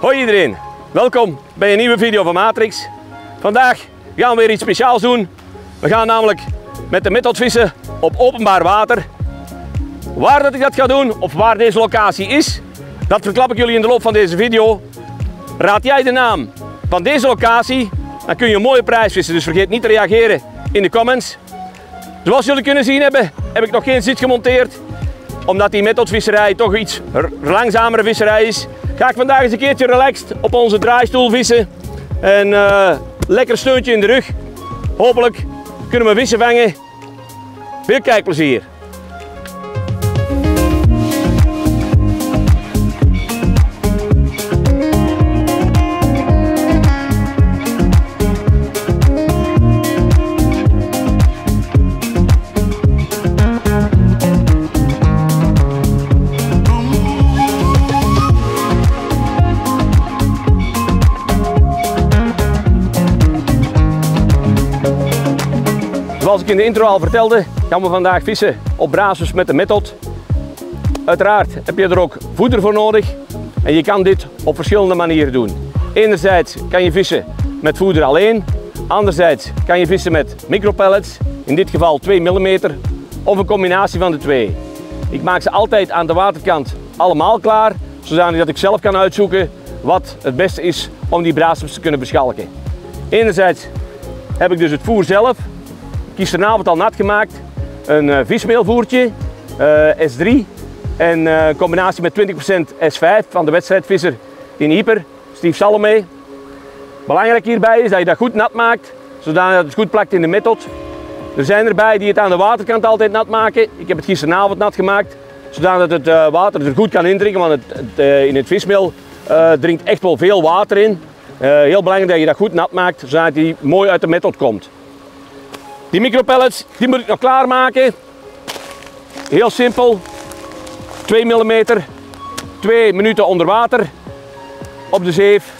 Hoi iedereen, welkom bij een nieuwe video van Matrix. Vandaag gaan we weer iets speciaals doen. We gaan namelijk met de method vissen op openbaar water. Waar dat ik dat ga doen of waar deze locatie is, dat verklap ik jullie in de loop van deze video. Raad jij de naam van deze locatie, dan kun je een mooie prijs vissen. Dus vergeet niet te reageren in de comments. Zoals jullie kunnen zien heb ik nog geen zit gemonteerd. Omdat die methodvisserij toch iets langzamere visserij is, ga ik vandaag eens een keertje relaxed op onze draaistoel vissen. En lekker steuntje in de rug. Hopelijk kunnen we vissen vangen. Veel kijkplezier. Zoals ik in de intro al vertelde, gaan we vandaag vissen op Brazos met de method. Uiteraard heb je er ook voeder voor nodig en je kan dit op verschillende manieren doen. Enerzijds kan je vissen met voeder alleen, anderzijds kan je vissen met micropellets, in dit geval 2 mm, of een combinatie van de twee. Ik maak ze altijd aan de waterkant allemaal klaar, zodat ik zelf kan uitzoeken wat het beste is om die Brazos te kunnen beschalken. Enerzijds heb ik dus het voer zelf. Gisteravond al nat gemaakt, een vismeelvoertje, S3 en een combinatie met 20% S5 van de wedstrijdvisser in Ieper, Steve Salome. Belangrijk hierbij is dat je dat goed nat maakt, zodat het goed plakt in de method. Er zijn erbij die het aan de waterkant altijd nat maken. Ik heb het gisteravond nat gemaakt, zodat het water er goed kan indringen, want in het vismeel dringt echt wel veel water in. Heel belangrijk dat je dat goed nat maakt, zodat die mooi uit de method komt. Die micropellets die moet ik nog klaarmaken. Heel simpel. 2 mm, 2 minuten onder water op de zeef.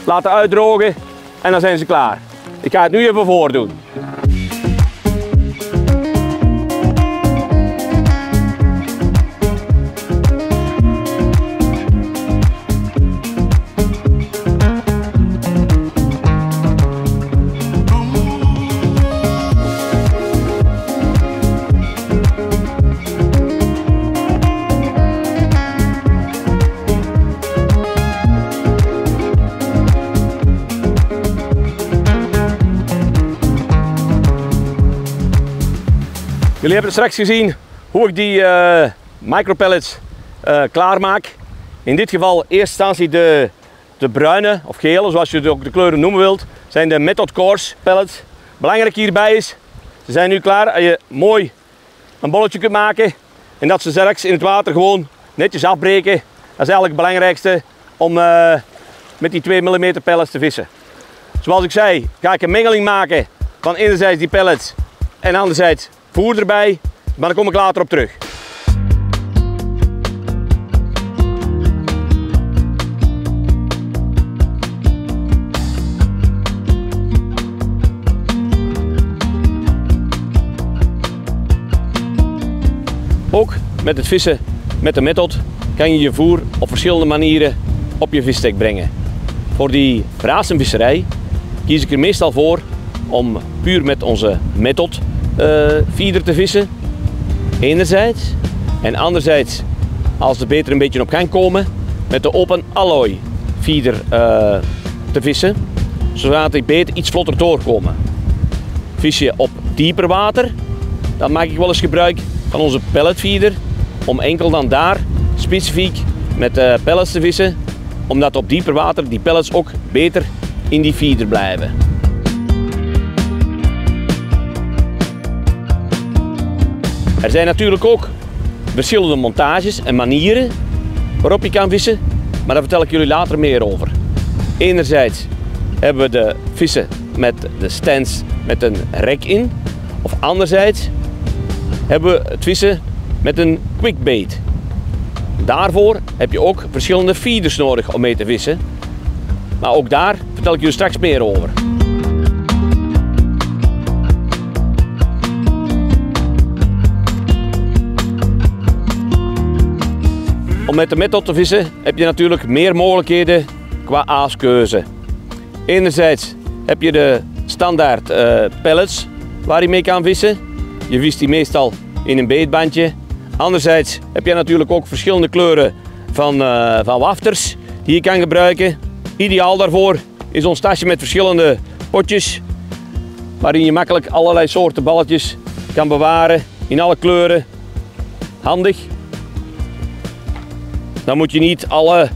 Laten uitdrogen en dan zijn ze klaar. Ik ga het nu even voordoen. Jullie hebben straks gezien hoe ik die micropellets klaarmaak. In dit geval in eerste instantie de bruine of gele, zoals je ook de kleuren noemen wilt, zijn de Method Course pellets. Belangrijk hierbij is, ze zijn nu klaar dat je mooi een bolletje kunt maken en dat ze straks in het water gewoon netjes afbreken. Dat is eigenlijk het belangrijkste om met die 2 mm pellets te vissen. Zoals ik zei, ga ik een mengeling maken van enerzijds die pellets en anderzijds voer erbij, maar daar kom ik later op terug. Ook met het vissen met de method kan je je voer op verschillende manieren op je visstek brengen. Voor die brazenvisserij kies ik er meestal voor om puur met onze method feeder te vissen, enerzijds, en anderzijds, als de beter een beetje op gang komen, met de open alloy feeder te vissen, zodat die beter iets vlotter doorkomen. Vis je op dieper water, dan maak ik wel eens gebruik van onze pellet feeder, om enkel dan daar specifiek met pellets te vissen, omdat op dieper water die pellets ook beter in die feeder blijven. Er zijn natuurlijk ook verschillende montages en manieren waarop je kan vissen, maar daar vertel ik jullie later meer over. Enerzijds hebben we de vissen met de stands met een rek in, of anderzijds hebben we het vissen met een quickbait. Daarvoor heb je ook verschillende feeders nodig om mee te vissen, maar ook daar vertel ik jullie straks meer over. Om met de method te vissen heb je natuurlijk meer mogelijkheden qua aaskeuze. Enerzijds heb je de standaard pellets waar je mee kan vissen. Je vist die meestal in een beetbandje. Anderzijds heb je natuurlijk ook verschillende kleuren van wafters die je kan gebruiken. Ideaal daarvoor is ons tasje met verschillende potjes waarin je makkelijk allerlei soorten balletjes kan bewaren in alle kleuren. Handig. Dan moet je niet alle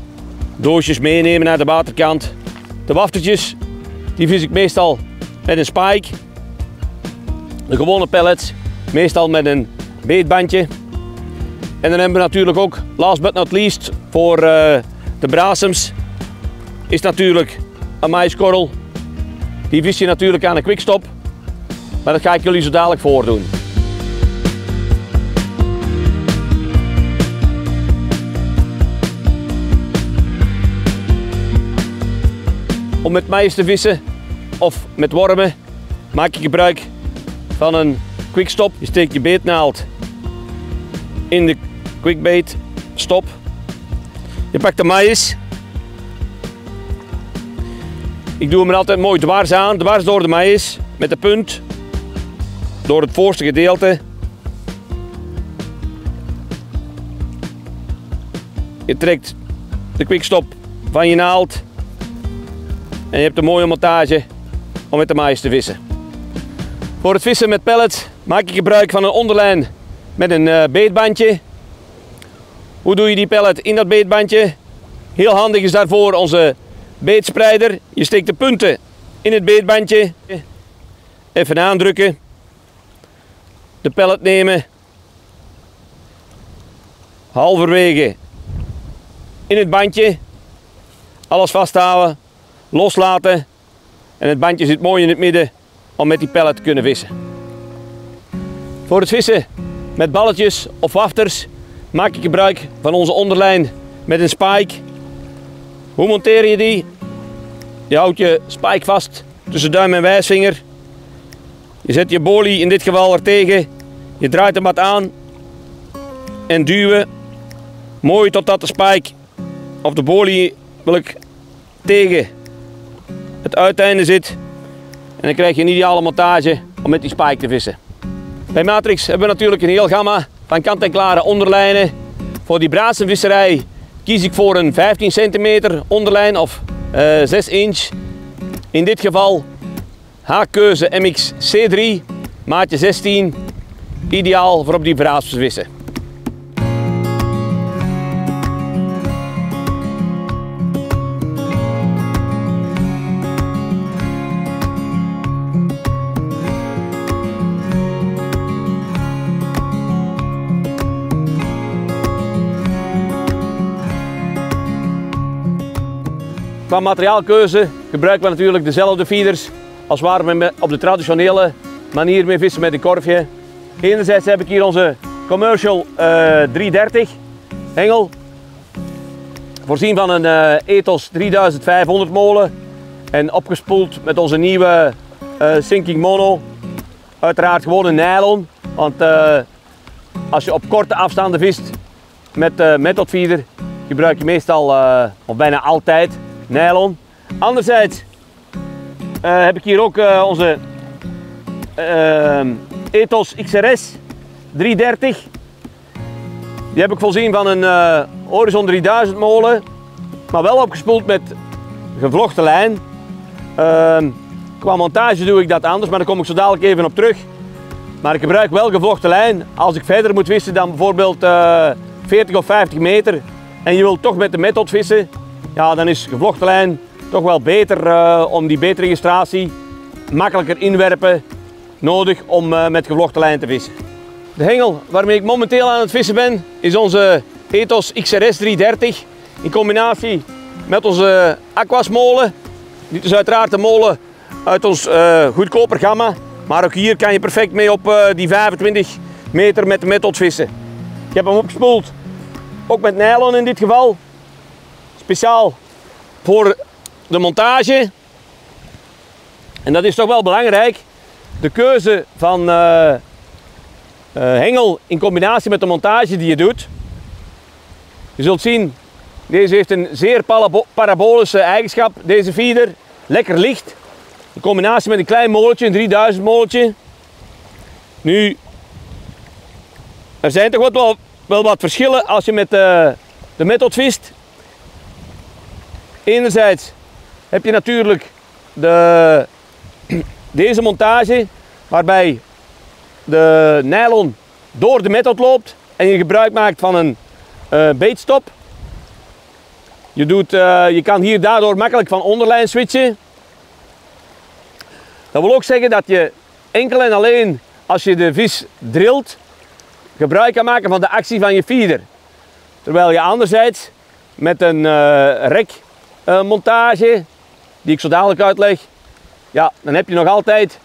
doosjes meenemen naar de waterkant. De waftertjes die vis ik meestal met een spike. De gewone pellets meestal met een beetbandje. En dan hebben we natuurlijk ook, last but not least, voor de brasems is natuurlijk een maïskorrel. Die vis je natuurlijk aan een quickstop, maar dat ga ik jullie zo dadelijk voordoen. Om met mais te vissen of met wormen maak je gebruik van een quickstop. Je steekt je beetnaald in de quickbait stop. Je pakt de mais. Ik doe hem er altijd mooi dwars aan, dwars door de mais met de punt door het voorste gedeelte. Je trekt de quickstop van je naald en je hebt een mooie montage om met de mais te vissen. Voor het vissen met pellets maak ik gebruik van een onderlijn met een beetbandje. Hoe doe je die pellet in dat beetbandje? Heel handig is daarvoor onze beetspreider. Je steekt de punten in het beetbandje. Even aandrukken. De pellet nemen. Halverwege in het bandje. Alles vasthouden. Loslaten. En het bandje zit mooi in het midden om met die pellet te kunnen vissen. Voor het vissen met balletjes of wafters maak ik gebruik van onze onderlijn met een spike. Hoe monteer je die? Je houdt je spike vast tussen duim en wijsvinger. Je zet je bolie in dit geval er tegen. Je draait hem wat aan en duwen. Mooi totdat de spike of de bolie tegen het uiteinde zit. En dan krijg je een ideale montage om met die spike te vissen. Bij Matrix hebben we natuurlijk een heel gamma van kant-en-klare onderlijnen. Voor die brazenvisserij kies ik voor een 15 cm onderlijn of 6 inch. In dit geval Haakkeuze MX C3, maatje 16. Ideaal voor op die brazenvissen. Qua materiaalkeuze gebruiken we natuurlijk dezelfde feeders als waar we op de traditionele manier mee vissen met een korfje. Enerzijds heb ik hier onze Commercial 330 hengel, voorzien van een Ethos 3500 molen en opgespoeld met onze nieuwe Sinking Mono. Uiteraard gewoon een nylon, want als je op korte afstanden vist met method feeder gebruik je meestal of bijna altijd nylon. Anderzijds heb ik hier ook onze Ethos XRS 330. Die heb ik voorzien van een Horizon 3000 molen, maar wel opgespoeld met gevlochten lijn. Qua montage doe ik dat anders, maar daar kom ik zo dadelijk even op terug. Maar ik gebruik wel gevlochten lijn als ik verder moet vissen dan bijvoorbeeld 40 of 50 meter en je wilt toch met de method vissen. Ja, dan is gevlochten lijn toch wel beter om die beetregistratie, makkelijker inwerpen nodig om met gevlochten lijn te vissen. De hengel waarmee ik momenteel aan het vissen ben is onze Ethos XRS 330 in combinatie met onze Aquas molen. Dit is uiteraard de molen uit ons goedkoper gamma, maar ook hier kan je perfect mee op die 25 meter met de method vissen. Ik heb hem opgespoeld, ook met nylon in dit geval. Speciaal voor de montage. En dat is toch wel belangrijk. De keuze van hengel in combinatie met de montage die je doet. Je zult zien, deze heeft een zeer parabolische eigenschap, deze feeder. Lekker licht, in combinatie met een klein molentje, een 3000 molentje. Nu, er zijn toch wel wat verschillen als je met de method vist. Enerzijds heb je natuurlijk deze montage, waarbij de nylon door de method loopt en je gebruik maakt van een baitstop. Je kan hier daardoor makkelijk van onderlijn switchen. Dat wil ook zeggen dat je enkel en alleen als je de vis drilt gebruik kan maken van de actie van je feeder. Terwijl je anderzijds met een rekmontage, die ik zo dadelijk uitleg, ja, dan heb je nog altijd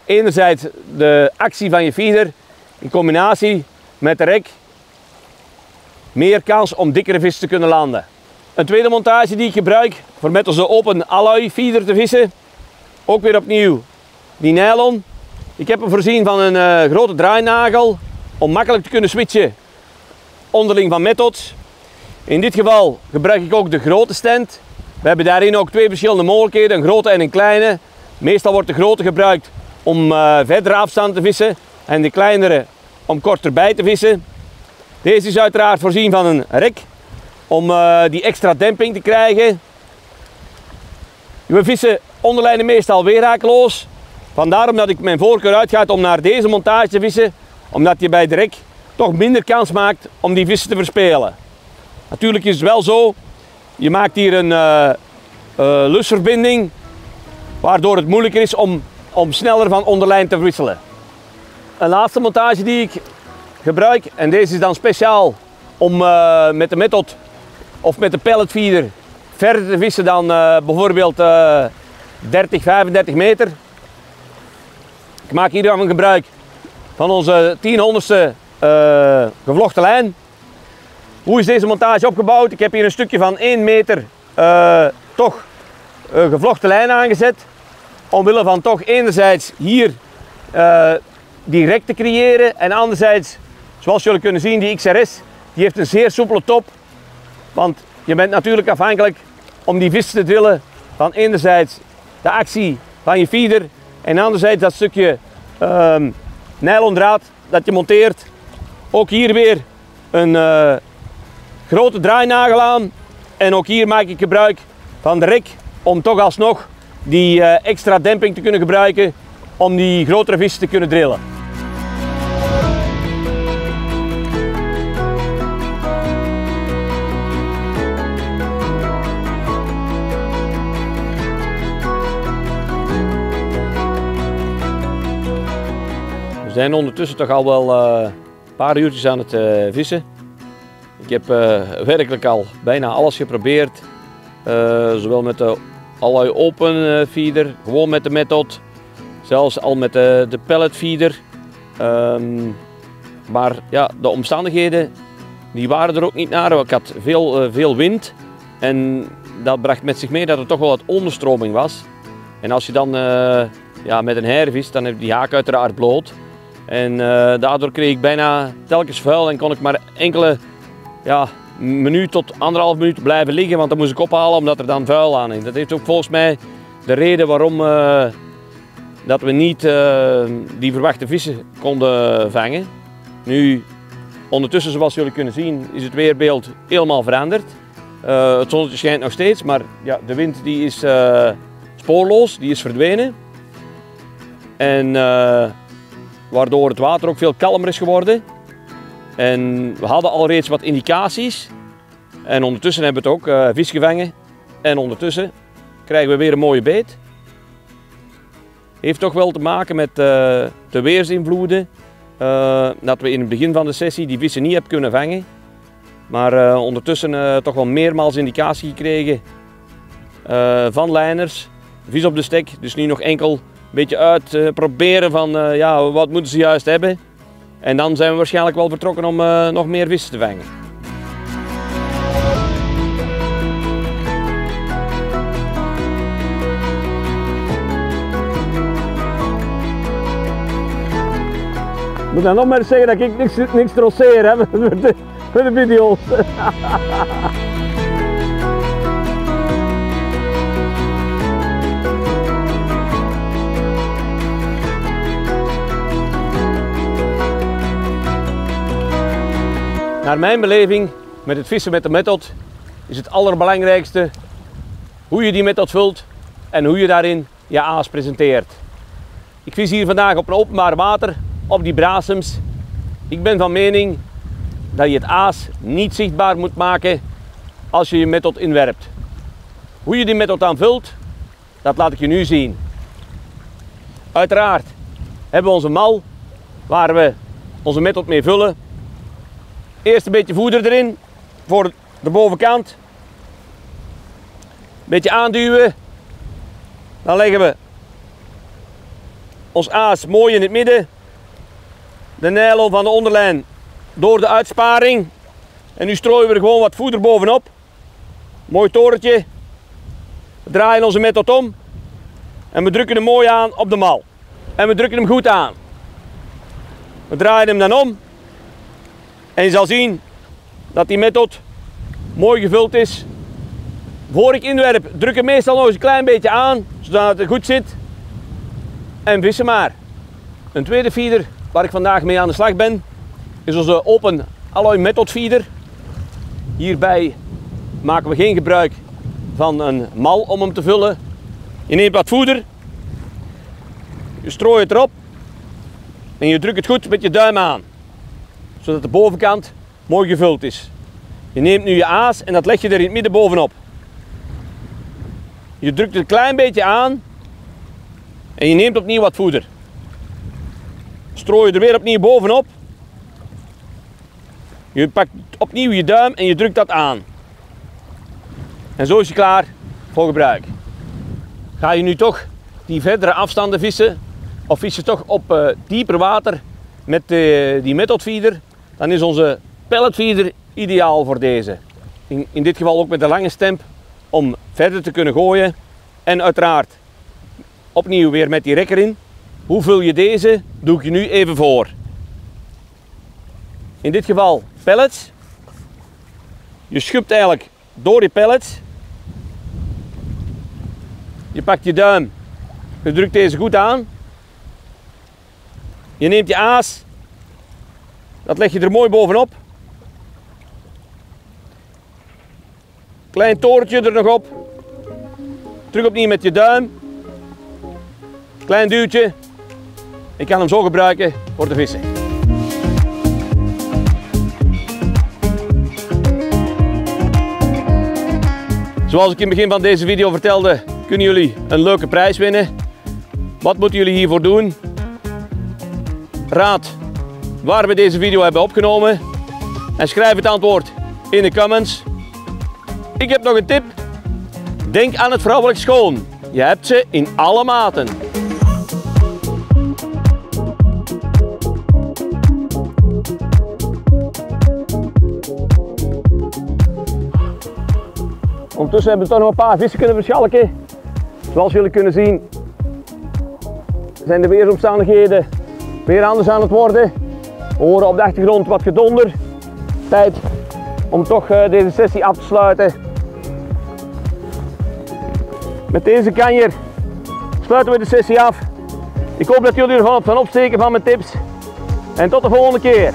enerzijds de actie van je feeder in combinatie met de rek meer kans om dikkere vissen te kunnen landen. Een tweede montage die ik gebruik voor met onze open alloy feeder te vissen, ook weer opnieuw die nylon. Ik heb hem voorzien van een grote draainagel om makkelijk te kunnen switchen onderling van methods. In dit geval gebruik ik ook de grote stand. We hebben daarin ook twee verschillende mogelijkheden, een grote en een kleine. Meestal wordt de grote gebruikt om verdere afstand te vissen en de kleinere om korter bij te vissen. Deze is uiteraard voorzien van een rek om die extra demping te krijgen. We vissen onderlijnen meestal weerhakeloos. Vandaar dat ik mijn voorkeur uitgaat om naar deze montage te vissen, omdat je bij de rek toch minder kans maakt om die vissen te verspelen. Natuurlijk is het wel zo, je maakt hier een lusverbinding, waardoor het moeilijker is om sneller van onderlijn te wisselen. Een laatste montage die ik gebruik, en deze is dan speciaal om met de method of met de pellet feeder verder te vissen dan bijvoorbeeld 30, 35 meter. Ik maak hier dan gebruik van onze 10/100ste gevlochten lijn. Hoe is deze montage opgebouwd? Ik heb hier een stukje van 1 meter gevlochten lijn aangezet. Omwille van toch enerzijds hier die rek te creëren en anderzijds, zoals jullie kunnen zien, die XRS die heeft een zeer soepele top. Want je bent natuurlijk afhankelijk om die vis te drillen van enerzijds de actie van je feeder en anderzijds dat stukje nylon draad dat je monteert. Ook hier weer een grote draainagel aan en ook hier maak ik gebruik van de rek om toch alsnog die extra demping te kunnen gebruiken om die grotere vissen te kunnen drillen. We zijn ondertussen toch al wel een paar uurtjes aan het vissen. Ik heb werkelijk al bijna alles geprobeerd. Zowel met de alloy open feeder, gewoon met de method, zelfs al met de pellet feeder. Maar ja, de omstandigheden die waren er ook niet naar. Ik had veel wind en dat bracht met zich mee dat er toch wel wat onderstroming was. En als je dan met een heir vist, dan heb je die haak uiteraard bloot. En daardoor kreeg ik bijna telkens vuil en kon ik maar enkele minuut tot 1,5 minuut blijven liggen, want dan moest ik ophalen omdat er dan vuil aan is. Dat heeft ook volgens mij de reden waarom dat we niet die verwachte vissen konden vangen. Nu, ondertussen, zoals jullie kunnen zien, is het weerbeeld helemaal veranderd. Het zonnetje schijnt nog steeds, maar ja, de wind die is spoorloos, die is verdwenen. En waardoor het water ook veel kalmer is geworden. En we hadden al reeds wat indicaties. En ondertussen hebben we het ook vis gevangen. En ondertussen krijgen we weer een mooie beet. Heeft toch wel te maken met de weersinvloeden. Dat we in het begin van de sessie die vissen niet hebben kunnen vangen. Maar ondertussen toch wel meermaals indicatie gekregen van lijners. Vis op de stek, dus nu nog enkel een beetje uitproberen van wat moeten ze juist hebben. En dan zijn we waarschijnlijk wel vertrokken om nog meer vissen te vangen. Ik moet dan nog maar zeggen dat ik niks trotseer. voor de video. Naar mijn beleving met het vissen met de method is het allerbelangrijkste hoe je die method vult en hoe je daarin je aas presenteert. Ik vis hier vandaag op een openbaar water op die brasems. Ik ben van mening dat je het aas niet zichtbaar moet maken als je je method inwerpt. Hoe je die method dan vult, dat laat ik je nu zien. Uiteraard hebben we onze mal waar we onze method mee vullen. Eerst een beetje voeder erin voor de bovenkant. Een beetje aanduwen. Dan leggen we ons aas mooi in het midden. De nylon van de onderlijn door de uitsparing. En nu strooien we er gewoon wat voeder bovenop. Mooi torentje. We draaien onze method om. En we drukken hem mooi aan op de mal. En we drukken hem goed aan. We draaien hem dan om. En je zal zien dat die method mooi gevuld is. Voor ik inwerp, druk hem meestal nog eens een klein beetje aan, zodat het goed zit. En vissen maar. Een tweede feeder waar ik vandaag mee aan de slag ben, is onze Open Alloy Method feeder. Hierbij maken we geen gebruik van een mal om hem te vullen. Je neemt wat voeder, je strooit het erop en je drukt het goed met je duim aan, zodat de bovenkant mooi gevuld is. Je neemt nu je aas en dat leg je er in het midden bovenop. Je drukt het een klein beetje aan en je neemt opnieuw wat voeder. Strooi je er weer opnieuw bovenop. Je pakt opnieuw je duim en je drukt dat aan. En zo is je klaar voor gebruik. Ga je nu toch die verdere afstanden vissen of vis je toch op dieper water met die method feeder, dan is onze pellet feeder ideaal voor deze. In dit geval ook met een lange stemp om verder te kunnen gooien. En uiteraard opnieuw weer met die rekker in. Hoe vul je deze? Doe ik je nu even voor. In dit geval pellets. Je schubt eigenlijk door die pellets. Je pakt je duim. Je drukt deze goed aan. Je neemt je aas. Dat leg je er mooi bovenop. Klein torentje er nog op. Terug opnieuw met je duim. Klein duwtje. Ik kan hem zo gebruiken voor de vissen. Zoals ik in het begin van deze video vertelde, kunnen jullie een leuke prijs winnen. Wat moeten jullie hiervoor doen? Raad waar we deze video hebben opgenomen en schrijf het antwoord in de comments. Ik heb nog een tip. Denk aan het vrouwelijk schoon. Je hebt ze in alle maten. Ondertussen hebben we toch nog een paar vissen kunnen verschalken. Zoals jullie kunnen zien zijn de weersomstandigheden weer anders aan het worden. We horen op de achtergrond wat gedonder. Tijd om toch deze sessie af te sluiten. Met deze kanjer sluiten we de sessie af. Ik hoop dat jullie ervan opsteken van mijn tips. En tot de volgende keer.